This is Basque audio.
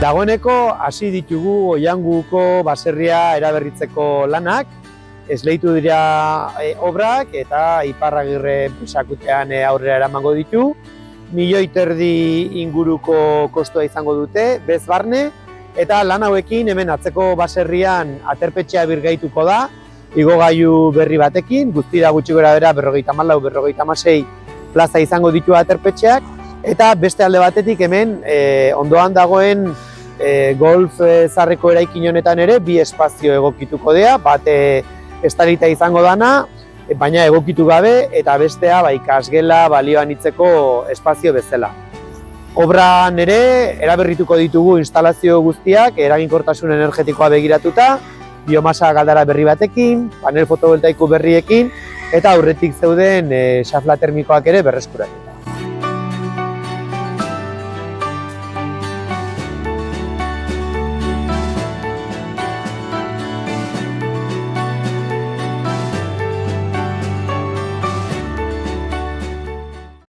Dagoeneko hasi ditugu Oianguko baserria eraberritzeko lanak, esleitu dira obrak eta Iparragirre sakutean aurrera eramango ditu. 1,5 milioi inguruko kostua izango dute, bez barne, eta lan hauekin hemen atzeko baserrian aterpetxea birgaituko da, igogailu berri batekin, guztira gutxi gorabehera 54-56 plaza izango ditu aterpetxeak, eta beste alde batetik hemen ondoan dagoen golf zarreko eraikin honetan ere bi espazio egokituko dira, bat estalita izango dana, baina egokitu gabe, eta bestea ikasgela balioan itzeko espazio bezala. Obran ere eraberrituko ditugu instalazio guztiak eraginkortasun energetikoa begiratuta, biomasa galdara berri batekin, panel fotovoltaiko berriekin, eta aurretik zeuden xafla termikoak ere berreskuratuta.